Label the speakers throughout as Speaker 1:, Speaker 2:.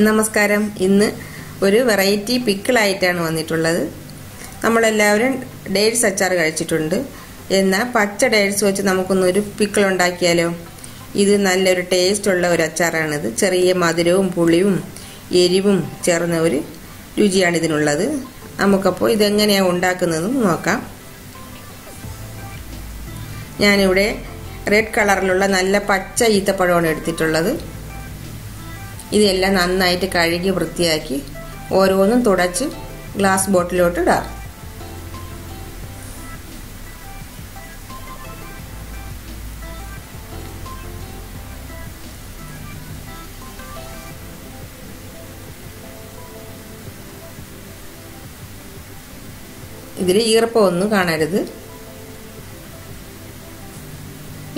Speaker 1: നമസ്കാരം. ഇന്ന് ഒരു വെറൈറ്റി പിക്കിൾ ആയിട്ടാണ് വന്നിട്ടുള്ളത്. നമ്മളെല്ലാവരും ഡേറ്റ്സ് അച്ചാർ കഴിച്ചിട്ടുണ്ട്. എന്നാൽ പച്ച ഡേറ്റ്സ് വെച്ച് നമുക്കൊന്നൊരു പിക്കിൾ ഉണ്ടാക്കിയാലോ? ഇത് നല്ലൊരു ടേസ്റ്റ് ഉള്ള ഒരു അച്ചാറാണിത്. ചെറിയ മധുരവും പുളിയും എരിവും ചേർന്ന ഒരു രുചിയാണ് ഇതിനുള്ളത്. നമുക്കപ്പോൾ ഇതെങ്ങനെയാണ് ഉണ്ടാക്കുന്നതെന്ന് നോക്കാം. ഞാനിവിടെ റെഡ് കളറിലുള്ള നല്ല പച്ച ഈത്തപ്പഴമാണ് എടുത്തിട്ടുള്ളത്. ഇതെല്ലാം നന്നായിട്ട് കഴുകി വൃത്തിയാക്കി ഓരോന്നും തുടച്ച് ഗ്ലാസ് ബോട്ടിലോട്ട് ഇടാം. ഇതിൽ ഈർപ്പമൊന്നും കാണരുത്.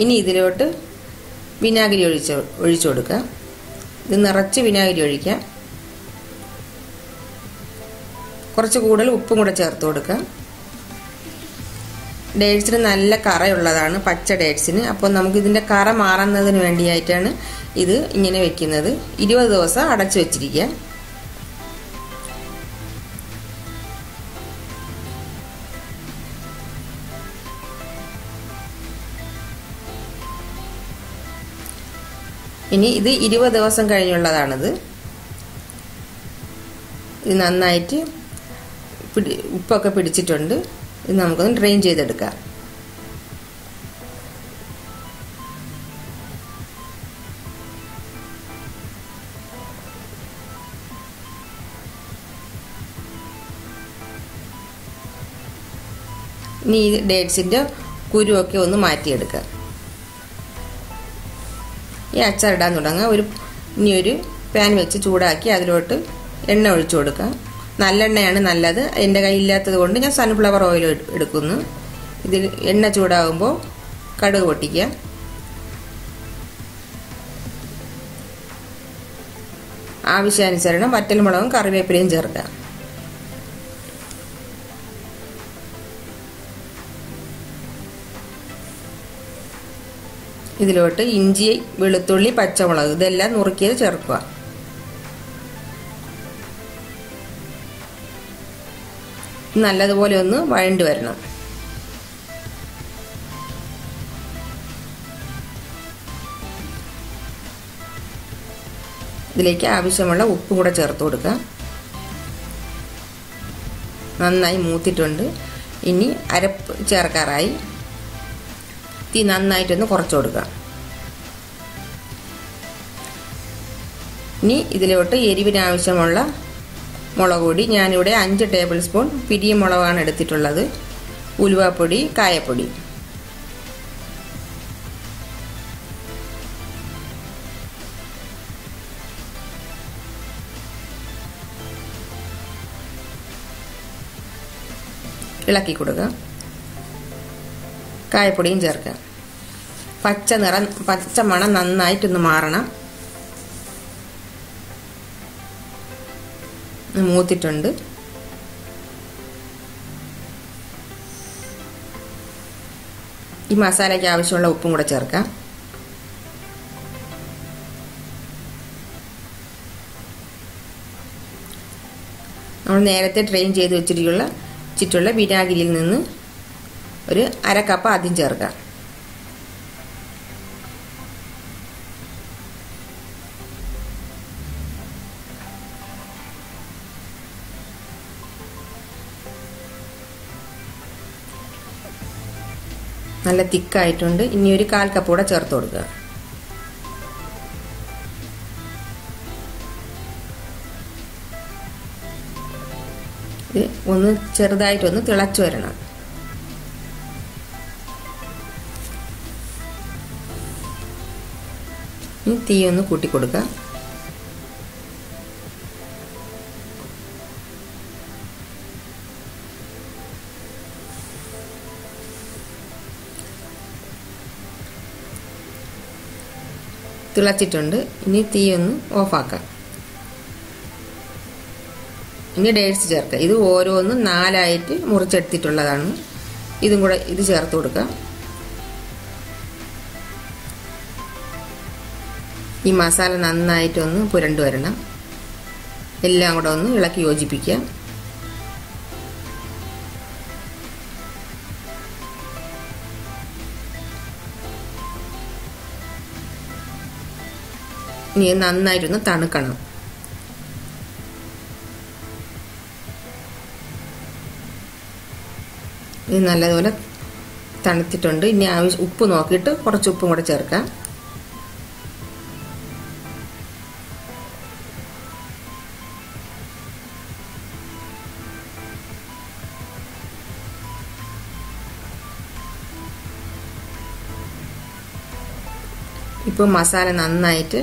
Speaker 1: ഇനി ഇതിലോട്ട് വിനാഗിരി ഒഴിച്ചു കൊടുക്കാം. ഇത് നിറച്ച് വിനാഗിരി ഒഴിക്കാം. കുറച്ച് കൂടുതൽ ഉപ്പും കൂടെ ചേർത്ത് കൊടുക്കാം. ഡേറ്റ്സിന് നല്ല കറയുള്ളതാണ്, പച്ച ഡേറ്റ്സിന്. അപ്പോൾ നമുക്ക് ഇതിൻ്റെ കറ മാറുന്നതിന് വേണ്ടിയായിട്ടാണ് ഇത് ഇങ്ങനെ വെക്കുന്നത്. 20 ദിവസം അടച്ചു വെച്ചിരിക്കുക. ഇനി ഇത് 20 ദിവസം കഴിഞ്ഞുള്ളതാണിത്. ഇത് നന്നായിട്ട് ഉപ്പൊക്കെ പിടിച്ചിട്ടുണ്ട്. ഇത് നമുക്കൊന്ന് ഡ്രെയിൻ ചെയ്തെടുക്കാം. ഇനി ഈ ഡേറ്റ്സിൻ്റെ കുരുവൊക്കെ ഒന്ന് മാറ്റിയെടുക്കാം. ഈ അച്ചാറിടാൻ തുടങ്ങാം. ഇനി ഒരു പാൻ വെച്ച് ചൂടാക്കി അതിലോട്ട് എണ്ണ ഒഴിച്ചു കൊടുക്കാം. നല്ലെണ്ണയാണ് നല്ലത്. എൻ്റെ കയ്യിലില്ലാത്തത് കൊണ്ട് ഞാൻ സൺഫ്ലവർ ഓയിൽ എടുക്കുന്നു. ഇതിൽ എണ്ണ ചൂടാകുമ്പോൾ കടുക് പൊട്ടിക്കുക. ആവശ്യാനുസരണം വറ്റൽമുളകും കറിവേപ്പിലയും ചേർക്കാം. ഇതിലോട്ട് ഇഞ്ചി, വെളുത്തുള്ളി, പച്ചമുളക് ഇതെല്ലാം നുറുക്കിയത് ചേർക്കുക. നല്ലതുപോലെ ഒന്ന് വഴണ്ടി വരണം. ഇതിലേക്ക് ആവശ്യമുള്ള ഉപ്പ് കൂടെ ചേർത്ത് കൊടുക്കുക. നന്നായി മൂത്തിട്ടുണ്ട്. ഇനി അരപ്പ് ചേർക്കാറായി. തീ നന്നായിട്ടൊന്ന് കുറച്ച് കൊടുക്കുക. ഇനി ഇതിലോട്ട് എരിവിന് ആവശ്യമുള്ള മുളക് പൊടി. ഞാനിവിടെ 5 ടേബിൾ സ്പൂൺ പിരിയ മുളകാണ് എടുത്തിട്ടുള്ളത്. ഉലുവാപ്പൊടി, കായപ്പൊടി. ഇളക്കി കൊടുക്കുക. കായപ്പൊടിയും ചേർക്കുക. പച്ച മണം നന്നായിട്ടൊന്ന് മാറണം. മൂത്തിട്ടുണ്ട്. ഈ മസാലയ്ക്ക് ആവശ്യമുള്ള ഉപ്പും കൂടെ ചേർക്കാം. നമ്മൾ നേരത്തെ ഡ്രെയിൻ ചെയ്ത് വെച്ചിട്ടുള്ള വിനാഗിരിയിൽ നിന്ന് ഒരു 1/2 കപ്പ് ആദ്യം ചേർക്കാം. നല്ല തിക്കായിട്ടുണ്ട്. ഇനി ഒരു 1/4 കപ്പ് കൂടെ ചേർത്ത് കൊടുക്കുക. ഇത് ഒന്ന് ചെറുതായിട്ടൊന്ന് തിളച്ചു വരണം. തീ ഒന്ന് കൂട്ടിക്കൊടുക്കുക. തിളച്ചിട്ടുണ്ട്. ഇനി തീ ഒന്ന് ഓഫാക്കാം. ഇനി ഡേറ്റ്സ് ചേർക്കുക. ഇത് ഓരോന്നും 4 ആയിട്ട് മുറിച്ചെടുത്തിട്ടുള്ളതാണ്. ഇതും കൂടെ ഇത് ചേർത്ത് കൊടുക്കുക. ഈ മസാല നന്നായിട്ടൊന്ന് പുരണ്ടു വരണം. എല്ലാം കൂടെ ഒന്ന് ഇളക്കി യോജിപ്പിക്കാം. ഇനി നന്നായിട്ടൊന്ന് തണുക്കണം. ഇത് നല്ലതുപോലെ തണുത്തിട്ടുണ്ട്. ഇനി ഉപ്പ് നോക്കിയിട്ട് കുറച്ച് ഉപ്പും കൂടെ ചേർക്കാം. ഇപ്പോൾ മസാല നന്നായിട്ട്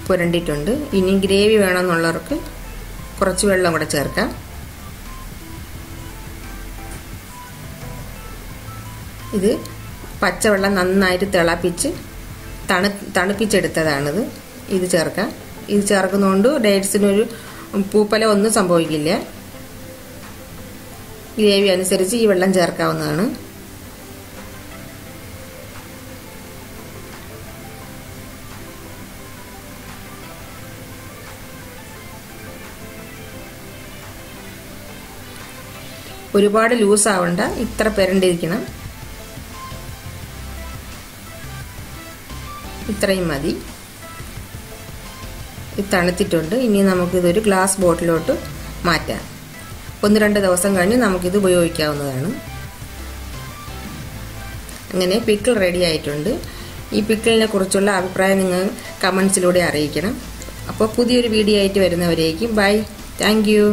Speaker 1: പുരണ്ടിട്ടുണ്ട്. ഇനി ഗ്രേവി വേണമെന്നുള്ളവർക്ക് കുറച്ച് വെള്ളം കൂടെ ചേർക്കാം. ഇത് പച്ചവെള്ളം നന്നായിട്ട് തിളപ്പിച്ച് തണുപ്പിച്ചെടുത്തതാണിത്. ഇത് ചേർക്കാം. ഇത് ചേർക്കുന്നതുകൊണ്ട് ഡേറ്റ്സിനൊരു പൂപ്പല ഒന്നും സംഭവിക്കില്ല. ഗ്രേവി അനുസരിച്ച് ഈ വെള്ളം ചേർക്കാവുന്നതാണ്. ഒരുപാട് ലൂസ് ആവണ്ട, ഇത്ര പെരണ്ടിരിക്കണം. ഇത്രയും മതി. ഇത് തണുത്തിട്ടുണ്ട്. ഇനി നമുക്കിതൊരു ഗ്ലാസ് ബോട്ടിലോട്ട് മാറ്റാം. 1-2 ദിവസം കഴിഞ്ഞ് നമുക്കിത് ഉപയോഗിക്കാവുന്നതാണ്. അങ്ങനെ പിക്കിൾ റെഡി ആയിട്ടുണ്ട്. ഈ പിക്കിളിനെ കുറിച്ചുള്ള അഭിപ്രായം നിങ്ങൾ കമൻസിലൂടെ അറിയിക്കണം. അപ്പോൾ പുതിയൊരു വീഡിയോ ആയിട്ട് വരുന്നവരേക്കും ബൈ. Thank you.